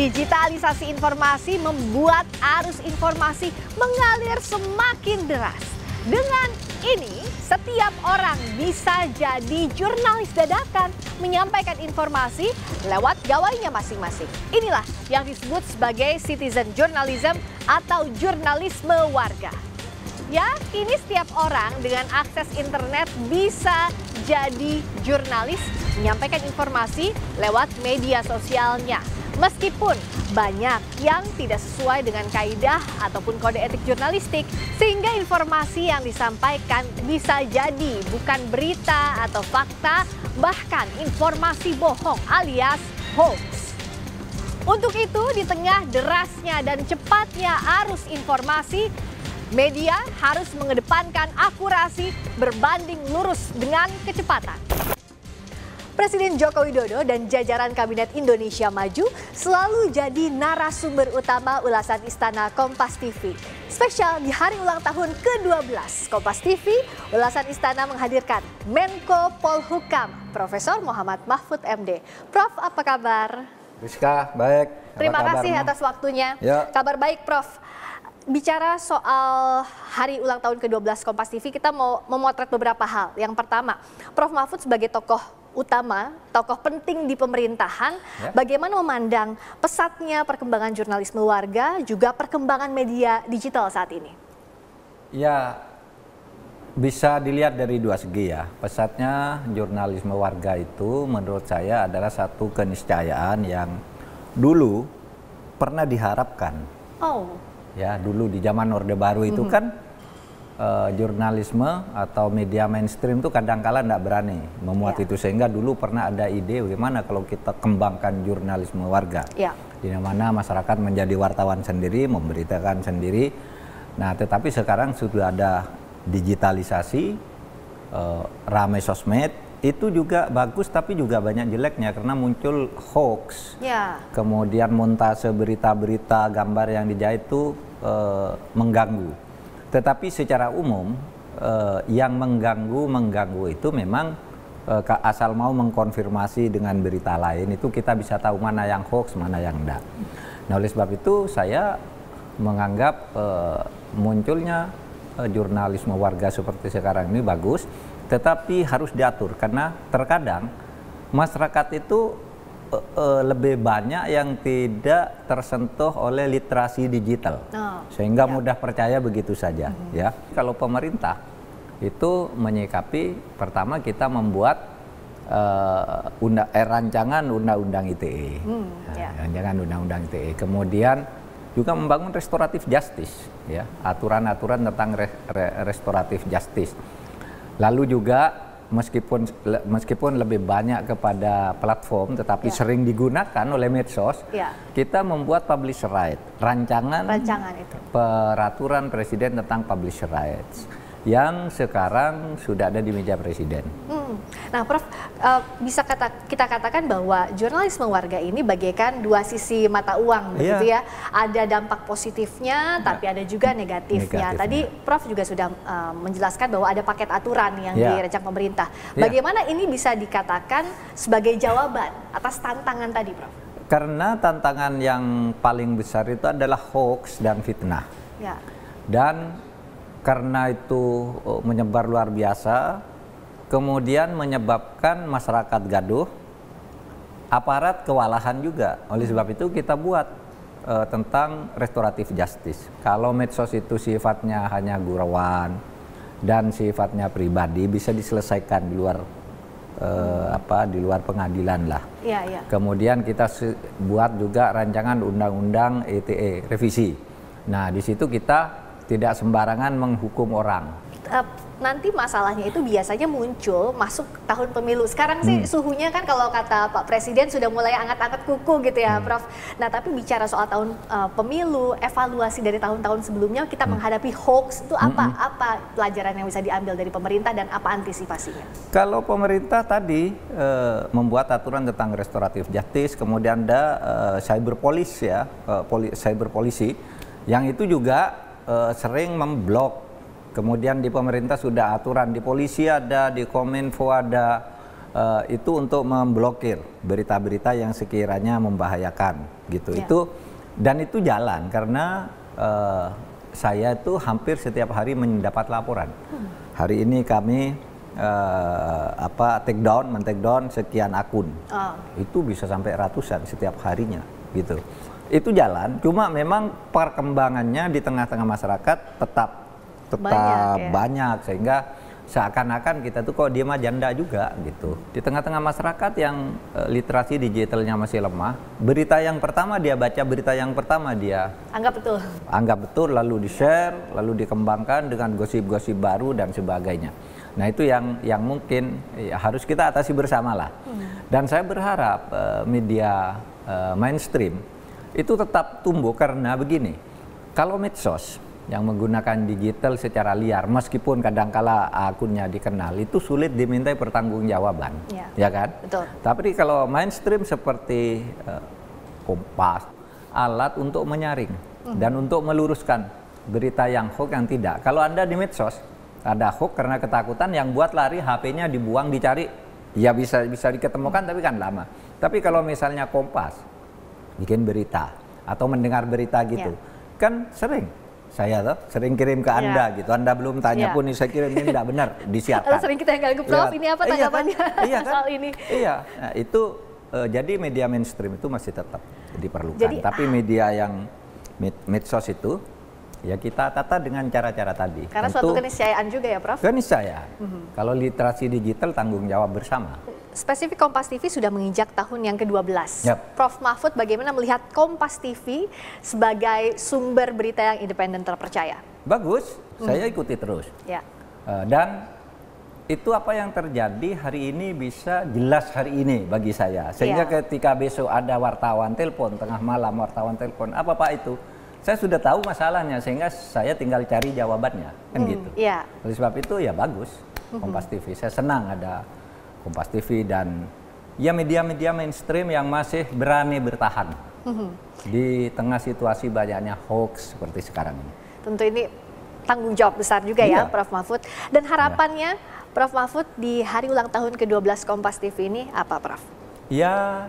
Digitalisasi informasi membuat arus informasi mengalir semakin deras. Dengan ini, setiap orang bisa jadi jurnalis dadakan, menyampaikan informasi lewat gawainya masing-masing. Inilah yang disebut sebagai citizen journalism atau jurnalisme warga. Ya, kini setiap orang dengan akses internet bisa jadi jurnalis, menyampaikan informasi lewat media sosialnya. Meskipun banyak yang tidak sesuai dengan kaidah ataupun kode etik jurnalistik, sehingga informasi yang disampaikan bisa jadi bukan berita atau fakta, bahkan informasi bohong alias hoax. Untuk itu, di tengah derasnya dan cepatnya arus informasi, media harus mengedepankan akurasi berbanding lurus dengan kecepatan. Presiden Joko Widodo dan jajaran Kabinet Indonesia Maju selalu jadi narasumber utama ulasan Istana Kompas TV. Spesial di hari ulang tahun ke-12 Kompas TV, ulasan Istana menghadirkan Menko Polhukam, Profesor Muhammad Mahfud MD. Prof, apa kabar? Rizka, baik. Terima kasih atas waktunya. Ya. Kabar baik, Prof. Bicara soal hari ulang tahun ke-12 Kompas TV, kita mau memotret beberapa hal. Yang pertama, Prof Mahfud sebagai tokoh utama, tokoh penting di pemerintahan, bagaimana memandang pesatnya perkembangan jurnalisme warga, juga perkembangan media digital saat ini? Ya, bisa dilihat dari dua segi ya. Pesatnya jurnalisme warga itu menurut saya adalah satu keniscayaan yang dulu pernah diharapkan. Oh. Ya, dulu di zaman Orde Baru itu kan jurnalisme atau media mainstream itu kadang-kala tidak berani memuat itu, sehingga dulu pernah ada ide bagaimana kalau kita kembangkan jurnalisme warga, di mana masyarakat menjadi wartawan sendiri, memberitakan sendiri. Nah, tetapi sekarang sudah ada digitalisasi, ramai sosmed, itu juga bagus tapi juga banyak jeleknya karena muncul hoax, kemudian montase berita-berita, gambar yang dijahit itu mengganggu. Tetapi secara umum yang mengganggu itu memang asal mau mengkonfirmasi dengan berita lain itu kita bisa tahu mana yang hoax, mana yang enggak. Nah, oleh sebab itu saya menganggap munculnya jurnalisme warga seperti sekarang ini bagus, tetapi harus diatur karena terkadang masyarakat itu lebih banyak yang tidak tersentuh oleh literasi digital, sehingga mudah percaya begitu saja. Ya, kalau pemerintah itu menyikapi, pertama kita membuat rancangan undang-undang ITE, rancangan undang-undang ITE, kemudian juga membangun restoratif justice, ya, aturan-aturan tentang restoratif justice. Lalu juga meskipun lebih banyak kepada platform, tetapi sering digunakan oleh medsos, kita membuat publisher right, rancangan itu. Peraturan Presiden tentang publisher rights yang sekarang sudah ada di meja Presiden. Nah, Prof, bisa kita katakan bahwa jurnalisme warga ini bagaikan dua sisi mata uang, begitu ya. Ada dampak positifnya, tapi ada juga negatifnya. Tadi Prof juga sudah menjelaskan bahwa ada paket aturan yang dirancang pemerintah. Bagaimana ini bisa dikatakan sebagai jawaban atas tantangan tadi, Prof? Karena tantangan yang paling besar itu adalah hoax dan fitnah. Dan karena itu menyebar luar biasa, kemudian menyebabkan masyarakat gaduh, aparat kewalahan juga. Oleh sebab itu kita buat tentang restoratif justice. Kalau medsos itu sifatnya hanya gurauan dan sifatnya pribadi, bisa diselesaikan di luar di luar pengadilan lah. Kemudian kita buat juga rancangan undang-undang ITE revisi. Nah, di situ kita tidak sembarangan menghukum orang. Nanti masalahnya itu biasanya muncul masuk tahun pemilu. Sekarang sih suhunya kan kalau kata Pak Presiden sudah mulai angkat-angkat kuku gitu ya, Prof. Nah, tapi bicara soal tahun pemilu, evaluasi dari tahun-tahun sebelumnya kita menghadapi hoax itu apa pelajaran yang bisa diambil dari pemerintah dan apa antisipasinya? Kalau pemerintah tadi membuat aturan tentang restoratif justice, kemudian ada cyber police ya, cyber polisi, yang itu juga sering memblok. Kemudian di pemerintah sudah aturan, di polisi ada, di Kominfo ada, itu untuk memblokir berita-berita yang sekiranya membahayakan gitu. Dan itu jalan karena saya itu hampir setiap hari mendapat laporan. Hari ini kami take down sekian akun. Itu bisa sampai ratusan setiap harinya gitu. Itu jalan, cuma memang perkembangannya di tengah-tengah masyarakat tetap banyak sehingga seakan-akan kita tuh kok diem aja janda juga gitu. Di tengah-tengah masyarakat yang literasi digitalnya masih lemah, berita yang pertama dia baca, berita yang pertama dia anggap betul, lalu di-share, lalu dikembangkan dengan gosip-gosip baru dan sebagainya. Nah itu yang mungkin harus kita atasi bersama lah. Dan saya berharap media mainstream itu tetap tumbuh karena begini, kalau medsos yang menggunakan digital secara liar, meskipun kadangkala akunnya dikenal, itu sulit dimintai pertanggungjawaban, ya kan? Betul. Tapi kalau mainstream seperti Kompas, alat untuk menyaring dan untuk meluruskan berita yang hoax yang tidak. Kalau Anda di medsos ada hoax karena ketakutan, yang buat lari HP-nya dibuang, dicari, ya bisa diketemukan tapi kan lama. Tapi kalau misalnya Kompas bikin berita atau mendengar berita gitu, kan saya sering kirim ke Anda gitu. Anda belum tanya pun saya kirim ini tidak benar, disiapkan. Sering kita yang ganggu, Prof, ini apa tanggapannya soal ini? Nah, itu jadi media mainstream itu masih tetap diperlukan. Tapi media yang medsos itu ya kita tata dengan cara-cara tadi. Karena suatu keniscayaan juga ya, Prof? Keniscayaan. Kalau literasi digital tanggung jawab bersama. Spesifik Kompas TV sudah menginjak tahun yang ke-12. Prof Mahfud, bagaimana melihat Kompas TV sebagai sumber berita yang independen terpercaya? Bagus, saya ikuti terus. Dan itu apa yang terjadi hari ini bisa jelas hari ini bagi saya. Sehingga ketika besok ada wartawan telepon, tengah malam wartawan telepon, apa Pak itu? Saya sudah tahu masalahnya, sehingga saya tinggal cari jawabannya, kan gitu. Oleh sebab itu ya bagus Kompas TV. Saya senang ada Kompas TV dan ya media-media mainstream yang masih berani bertahan di tengah situasi banyaknya hoax seperti sekarang ini. Tentu ini tanggung jawab besar juga ya Prof Mahfud. Dan harapannya Prof Mahfud di hari ulang tahun ke-12 Kompas TV ini apa, Prof? Ya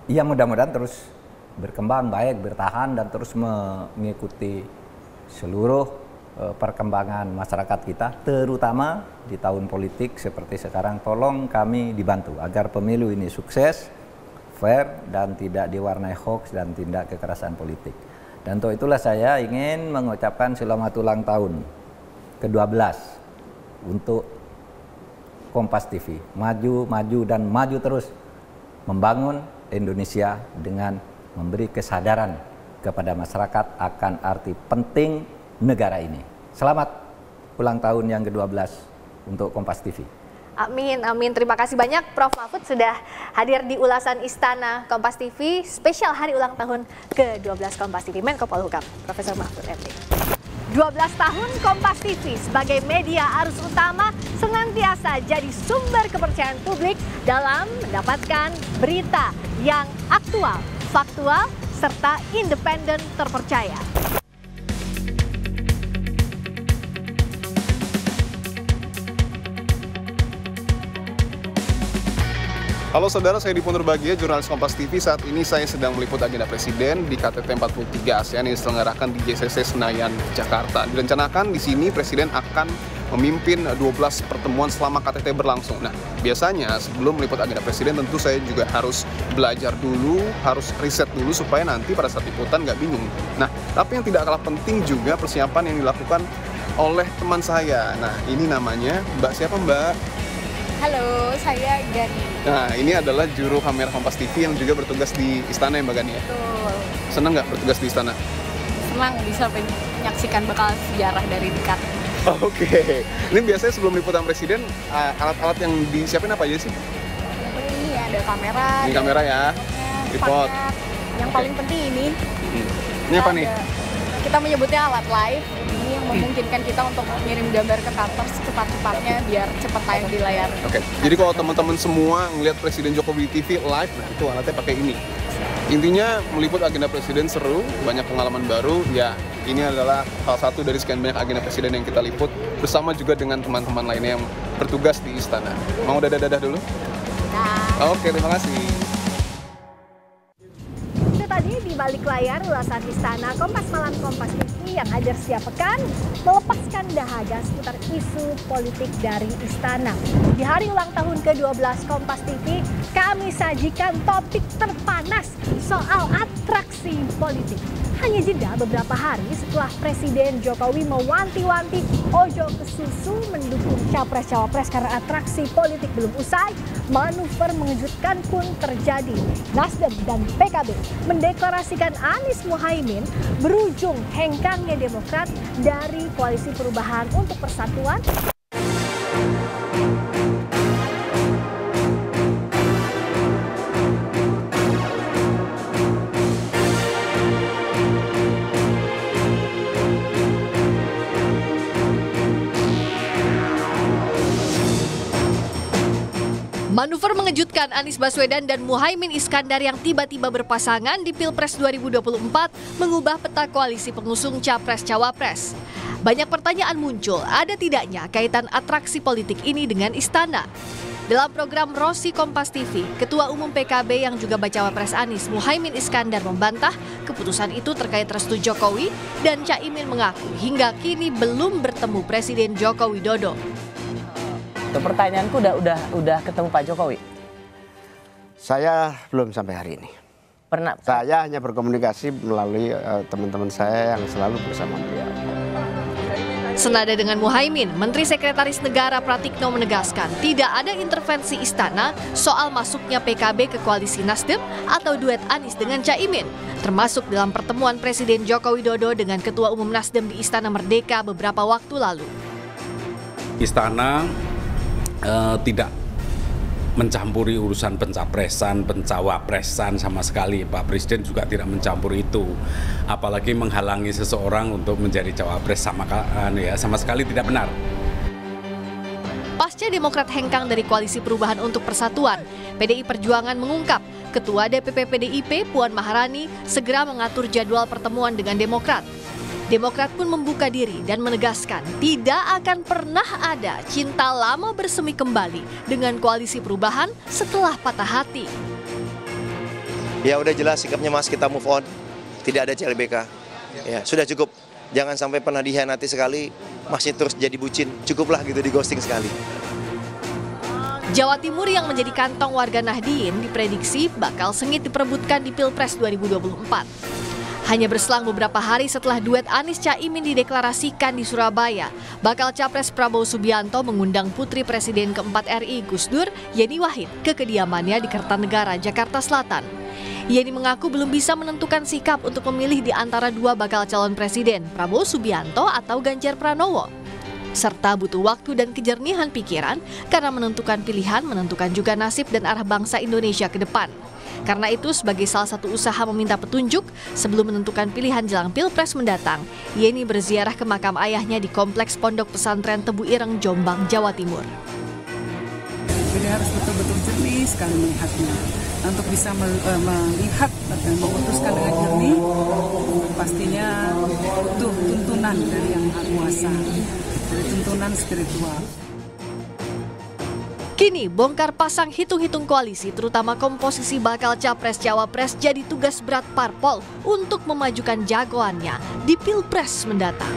mudah-mudahan terus berkembang baik, bertahan dan terus mengikuti seluruh perkembangan masyarakat kita, terutama di tahun politik seperti sekarang. Tolong kami dibantu agar pemilu ini sukses, fair, dan tidak diwarnai hoax dan tindak kekerasan politik. Dan untuk itulah saya ingin mengucapkan selamat ulang tahun ke-12 untuk Kompas TV. Maju dan maju terus membangun Indonesia dengan memberi kesadaran kepada masyarakat akan arti penting negara ini. Selamat ulang tahun yang ke-12 untuk Kompas TV. Amin, amin. Terima kasih banyak Prof Mahfud sudah hadir di ulasan Istana Kompas TV spesial hari ulang tahun ke-12 Kompas TV. Menko Polhukam, Profesor Mahfud MD. 12 tahun Kompas TV sebagai media arus utama senantiasa jadi sumber kepercayaan publik dalam mendapatkan berita yang aktual, faktual, serta independen terpercaya. Halo saudara, saya Dipo Nurbagia, jurnalis Kompas TV. Saat ini saya sedang meliput agenda Presiden di KTT 43 ASEAN yang diselenggarakan di JCC Senayan, Jakarta. Direncanakan di sini Presiden akan memimpin 12 pertemuan selama KTT berlangsung. Nah, biasanya sebelum meliput agenda Presiden tentu saya juga harus belajar dulu, harus riset dulu supaya nanti pada saat liputan nggak bingung. Nah, tapi yang tidak kalah penting juga persiapan yang dilakukan oleh teman saya. Nah, ini namanya Mbak siapa Mbak? Halo, saya Gani. Nah, ini adalah juru kamera Kompas TV yang juga bertugas di Istana ya Mbak Gani ya? Betul. Senang nggak bertugas di Istana? Senang bisa menyaksikan bekal sejarah dari dekat. Oke. Ini biasanya sebelum liputan Presiden, alat-alat yang disiapin apa aja sih? Ini ada kamera. Ini kamera ya? Tripod. Yang paling penting ini. Ini apa nih? Kita menyebutnya alat live. Ini yang memungkinkan kita untuk mengirim gambar ke kantor secepat-cepatnya biar cepat tayang di layar. Oke. Jadi kalau teman-teman semua ngelihat Presiden Jokowi di TV live, nah itu alatnya pakai ini. Intinya meliput agenda presiden seru, banyak pengalaman baru. Ya, ini adalah salah satu dari sekian banyak agenda presiden yang kita liput bersama juga dengan teman-teman lainnya yang bertugas di istana. Mau dadah-dadah dulu? Oke, terima kasih. Itu tadi di balik layar ulasan istana Kompas Malam Kompas TV yang hadir setiap pekan melepaskan dahaga seputar isu politik dari istana. Di hari ulang tahun ke-12 Kompas TV, kami sajikan topik terpanas soal atraksi politik. Hanya jeda beberapa hari setelah Presiden Jokowi mewanti-wanti ojo kesusu mendukung capres-cawapres karena atraksi politik belum usai, manuver mengejutkan pun terjadi. Nasdem dan PKB mendeklarasikan Anies Muhaimin berujung hengkangnya Demokrat dari Koalisi Perubahan untuk Persatuan. Manuver mengejutkan Anies Baswedan dan Muhaimin Iskandar yang tiba-tiba berpasangan di Pilpres 2024 mengubah peta koalisi pengusung Capres-Cawapres. Banyak pertanyaan muncul, ada tidaknya kaitan atraksi politik ini dengan istana. Dalam program Rosi Kompas TV, Ketua Umum PKB yang juga bacawa pres Anies Muhaimin Iskandar membantah keputusan itu terkait restu Jokowi dan Caimin mengaku hingga kini belum bertemu Presiden Joko Widodo. Pertanyaanku udah ketemu Pak Jokowi? Saya belum sampai hari ini. Pernah? Saya hanya berkomunikasi melalui teman-teman saya yang selalu bersama beliau. Senada dengan Muhaimin, Menteri Sekretaris Negara Pratikno menegaskan tidak ada intervensi istana soal masuknya PKB ke koalisi Nasdem atau duet Anies dengan Caimin, termasuk dalam pertemuan Presiden Joko Widodo dengan Ketua Umum Nasdem di Istana Merdeka beberapa waktu lalu. Istana tidak mencampuri urusan pencapresan, pencawapresan sama sekali. Pak Presiden juga tidak mencampuri itu. Apalagi menghalangi seseorang untuk menjadi cawapres sama sekali tidak benar. Pasca Demokrat hengkang dari Koalisi Perubahan untuk Persatuan, PDI Perjuangan mengungkap Ketua DPP PDIP Puan Maharani segera mengatur jadwal pertemuan dengan Demokrat. Demokrat pun membuka diri dan menegaskan tidak akan pernah ada cinta lama bersemi kembali dengan Koalisi Perubahan setelah patah hati. Ya udah jelas sikapnya Mas, kita move on. Tidak ada CLBK. Ya, sudah cukup. Jangan sampai pernah dihianati sekali, masih terus jadi bucin. Cukuplah gitu, di ghosting sekali. Jawa Timur yang menjadi kantong warga Nahdien diprediksi bakal sengit diperebutkan di Pilpres 2024. Hanya berselang beberapa hari setelah duet Anies Caimin dideklarasikan di Surabaya, bakal Capres Prabowo Subianto mengundang Putri Presiden keempat RI Gus Dur, Yeni Wahid, ke kediamannya di Kertanegara, Jakarta Selatan. Yeni mengaku belum bisa menentukan sikap untuk memilih di antara dua bakal calon presiden, Prabowo Subianto atau Ganjar Pranowo. Serta butuh waktu dan kejernihan pikiran karena menentukan pilihan, menentukan juga nasib dan arah bangsa Indonesia ke depan. Karena itu, sebagai salah satu usaha meminta petunjuk sebelum menentukan pilihan jelang Pilpres mendatang, Yeni berziarah ke makam ayahnya di Kompleks Pondok Pesantren Tebu Ireng, Jombang, Jawa Timur. Jadi harus betul-betul jernih sekali melihatnya. Untuk bisa melihat dan memutuskan dengan jernih, pastinya butuh tuntunan dari Yang Maha Kuasa, dari tuntunan spiritual. Kini bongkar pasang hitung-hitung koalisi terutama komposisi bakal capres-cawapres jadi tugas berat parpol untuk memajukan jagoannya di Pilpres mendatang.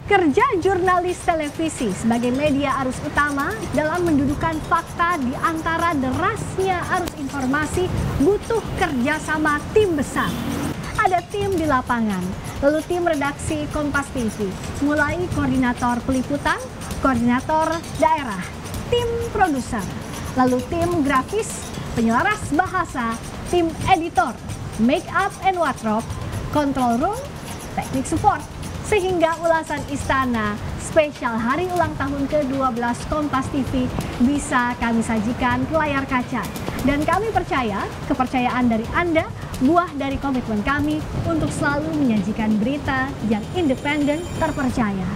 Kerja jurnalis televisi sebagai media arus utama dalam mendudukan fakta di antara derasnya arus informasi butuh kerjasama tim besar. Ada tim di lapangan, lalu tim redaksi Kompas TV, mulai koordinator peliputan, koordinator daerah, tim produser, lalu tim grafis, penyelaras bahasa, tim editor, make up and wardrobe, control room, teknik support, sehingga ulasan istana spesial hari ulang tahun ke-12 Kompas TV bisa kami sajikan ke layar kaca. Dan kami percaya, kepercayaan dari Anda buah dari komitmen kami untuk selalu menyajikan berita yang independen, terpercaya,